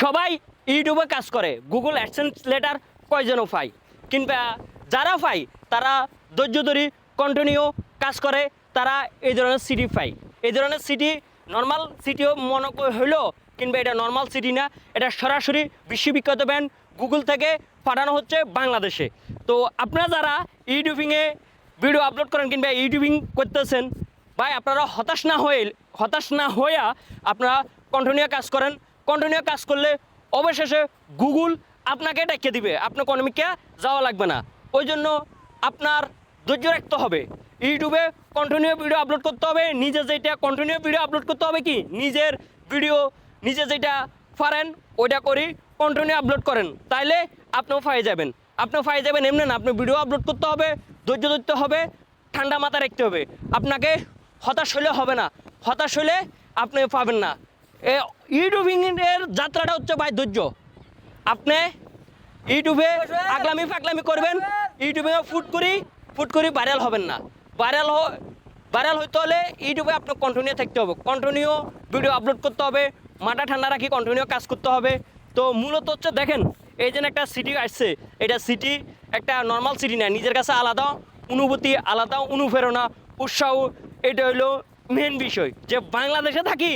সবাই ইউটিউবে কাজ করে, গুগল অ্যাডসেন্স লেটার কয়জনও পায়, কিংবা যারা পায় তারা ধৈর্য ধরে কন্টিনিউ কাজ করে, তারা এই ধরনের সিটি পায়। এই ধরনের সিটি নর্মাল সিটিও মনে হইলো, কিংবা এটা নর্মাল সিটি না, এটা সরাসরি বিশ্ববিখ্যাত ব্র্যান্ড গুগল থেকে পাঠানো হচ্ছে বাংলাদেশে। তো আপনারা যারা ইউটিউবিংয়ে ভিডিও আপলোড করেন কিংবা ইউটিউবিং করতেছেন, ভাই আপনারা হতাশ না হইয়া আপনারা কন্টিনিউ কাজ করেন। কন্টিনিউ কাজ করলে অবশেষে গুগল আপনাকে ডেকে দিবে, আপনার কর্মীকে যাওয়া লাগবে না। ওই জন্য আপনার ধৈর্য রাখতে হবে, ইউটিউবে কন্টিনিউ ভিডিও আপলোড করতে হবে। নিজে যেটা কন্টিনিউ ভিডিও আপলোড করতে হবে, কি নিজের ভিডিও নিজে যেটা পারেন ওইটা করি কন্টিনিউ আপলোড করেন, তাইলে আপনিও পাই যাবেন। এমনি না, আপনি ভিডিও আপলোড করতে হবে, ধৈর্য ধরতে হবে, ঠান্ডা মাথা রাখতে হবে। আপনাকে হতাশ হলে হবে না, হতাশ হলে আপনি পাবেন না। ইউটিউবিংয়ের যাত্রাটা হচ্ছে ভাই ধৈর্য। আপনি ইউটিউবে আগলামি ফাগলামি করবেন, ইউটিউবে ফুট করি ভাইরাল হবেন না। ভাইরাল হইতে হলে ইউটিউবে আপনার কন্টিনিউ থাকতে হবে, কন্টিনিউ ভিডিও আপলোড করতে হবে, মাথা ঠান্ডা রাখি কন্টিনিউ কাজ করতে হবে। তো মূলত হচ্ছে দেখেন, এই যে একটা সিটি আসছে, এটা সিটি একটা নর্মাল সিটি না, নিজের কাছে আলাদা অনুভূতি, আলাদা অনুপ্রেরণা, উৎসাহ। এটা হলো মেন বিষয়, যে বাংলাদেশে থাকি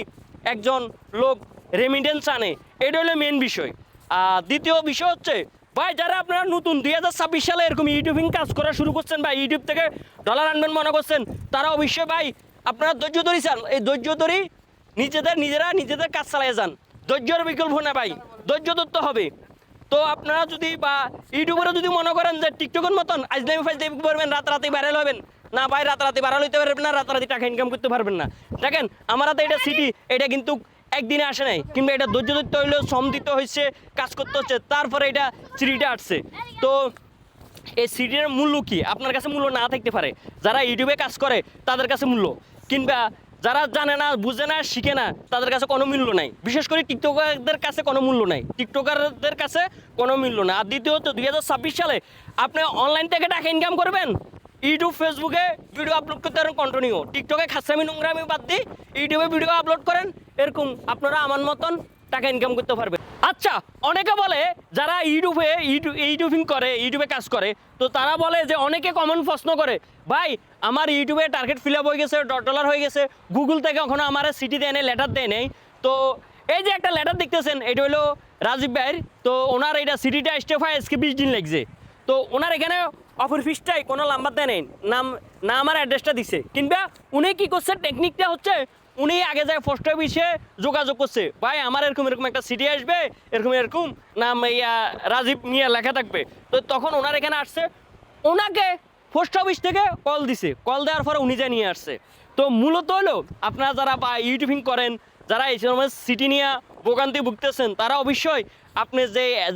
একজন লোক রেমিটেন্স আনে, এটা হলো মেন বিষয়। আর দ্বিতীয় বিষয় হচ্ছে ভাই, যারা আপনারা নতুন 2026 সালে এরকম ইউটিউবিং কাজ করা শুরু করছেন বা ইউটিউব থেকে ডলার আনবেন মনে করছেন, তারা অবশ্যই ভাই আপনারা ধৈর্য ধরি চান। এই ধৈর্য ধরি নিজেদের কাজ চালিয়ে যান, ধৈর্যের বিকল্প না ভাই, ধৈর্য ধরতে হবে। তো আপনারা যদি বা ইউটিউবারে যদি মনে করেন যে টিকটকের মতন আজলামি ফাজলামি করবেন, রাতারাতি ভাইরাল হবেন, না ভাই রাতারাতি ভাইরাল হইতে পারবেন না, রাতারাতি টাকা ইনকাম করতে পারবেন না। দেখেন আমার হাতে এটা সিটি, এটা কিন্তু একদিনে আসে নাই, কিংবা এটা ধৈর্য ধরতে হইলেও শ্রম দিতে হচ্ছে, কাজ করতে হচ্ছে, তারপরে এটা সিটিটা আসছে। তো এই সিটির মূল্য কি আপনার কাছে মূল্য না থাকতে পারে, যারা ইউটিউবে কাজ করে তাদের কাছে মূল্য, কিংবা যারা জানে না বুঝে না শিখে না তাদের কাছে কোনো মূল্য নাই। বিশেষ করে টিকটকারদের কাছে কোনো মূল্য নাই, টিকটকারদের কাছে কোনো মূল্য না। আর দ্বিতীয়ত 2026 সালে আপনি অনলাইন থেকে টাকা ইনকাম করবেন, ইউটিউব ফেসবুকে ভিডিও আপলোড করতে পারেন কন্টিনিউ, টিকটকে খাসরামি নোংরামি বাদ দিয়ে ইউটিউবে ভিডিও আপলোড করেন, এরকম আপনারা আমার মতন টাকা ইনকাম করতে পারবেন। আচ্ছা, অনেকে বলে যারা ইউটিউবিং করে, ইউটিউবে কাজ করে, তো তারা বলে যে অনেকে কমন প্রশ্ন করে, ভাই আমার ইউটিউবে টার্গেট ফিল আপ হয়ে গেছে, $1 হয়ে গেছে, গুগল থেকে এখনও আমার সিটি দেয় নেই, লেটার দেয় নেই। তো এই যে একটা লেটার দেখতেছেন, এটা হলো রাজীব ভাইয়ের। তো ওনার এটা সিটিটা স্টেফায় আজকে 20 দিন লাগছে। তো ওনার এখানে অফার ফিসটাই কোনো নাম্বার দেয় নেই, না আমার অ্যাড্রেসটা দিছে, কিংবা উনি কী করছে, টেকনিকটা হচ্ছে উনি আগে যায় পোস্ট অফিসে যোগাযোগ করছে, ভাই আমার এরকম একটা সিটি আসবে, এরকম নাম রাজীব মিয়া লেখা থাকবে। তো তখন ওনার এখানে আসছে, ওনাকে পোস্ট অফিস থেকে কল দিছে, কল দেওয়ার পরে উনি যা নিয়ে আসছে। তো মূলত হলো আপনারা যারা বা ইউটিউবিং করেন, যারা এই সময় সিটি নিয়ে ভোগান্তি ভুগতেছেন, তারা অবশ্যই আপনি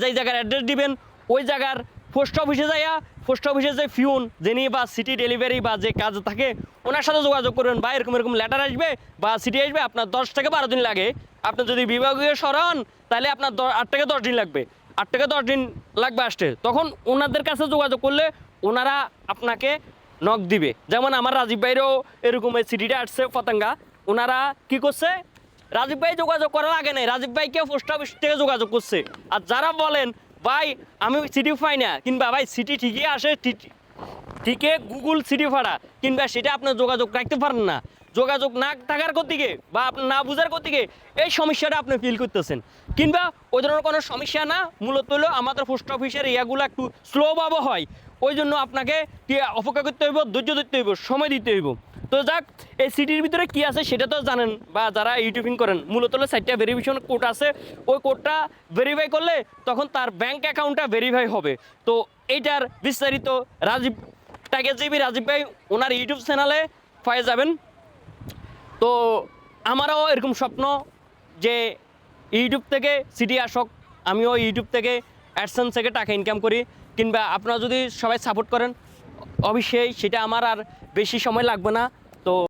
যেই জায়গার অ্যাড্রেস দিবেন ওই জায়গার পোস্ট অফিসে যাইয়া, পোস্ট অফিসে যে ফিউন যিনি বা সিটি ডেলিভারি বা যে কাজ থাকে ওনার সাথে যোগাযোগ করবেন, বা এরকম লেটার আসবে বা সিটি আসবে, আপনার 10 থেকে 12 দিন লাগে। আপনি যদি বিভাগীয় সরান তাহলে আপনার 8 থেকে 10 দিন লাগবে, 8 থেকে 10 দিন লাগবে আসতে। তখন ওনাদের কাছে যোগাযোগ করলে ওনারা আপনাকে নক দিবে। যেমন আমার রাজীব ভাইয়েরও এরকম এই সিটিটা আসছে পতাঙ্গা, ওনারা কি করছে, রাজীব ভাই যোগাযোগ করার আগে নেই, রাজীব ভাইকে পোস্ট অফিস থেকে যোগাযোগ করছে। আর যারা বলেন ভাই আমি সিটি পাই না, কিংবা ভাই সিটি ঠিকই আসে, ঠিকই গুগল সিটি ভাড়া, কিংবা সেটা আপনার যোগাযোগ রাখতে পারেন না, যোগাযোগ না থাকার গতিকে বা আপনার না বুঝার গতিকে এই সমস্যাটা আপনি ফিল করতেছেন, কিংবা ওই ধরনের কোনো সমস্যা না, মূলত হলো আমাদের পোস্ট অফিসের ইয়াগুলো একটু স্লোভাবে হয়, ওই জন্য আপনাকে কি অপেক্ষা করতে হইব, ধৈর্য ধরতে হইব, সময় দিতে হইব। তো যাক, এই সিটির ভিতরে কী আছে সেটা তো জানেন, বা যারা ইউটিউবিং করেন, মূলত হলো 4টা ভেরিফিকেশন কোড আছে, ওই কোডটা ভেরিফাই করলে তখন তার ব্যাঙ্ক অ্যাকাউন্টটা ভেরিফাই হবে। তো এইটার বিস্তারিত রাজীব ভাই ওনার ইউটিউব চ্যানেলে পেয়ে যাবেন। তো আমারও এরকম স্বপ্ন যে ইউটিউব থেকে সিটি আসক, আমিও ইউটিউব থেকে অ্যাডসেন্স থেকে টাকা ইনকাম করি, কিংবা আপনারা যদি সবাই সাপোর্ট করেন অবশ্যই সেটা আমার আর বেশি সময় লাগবে না।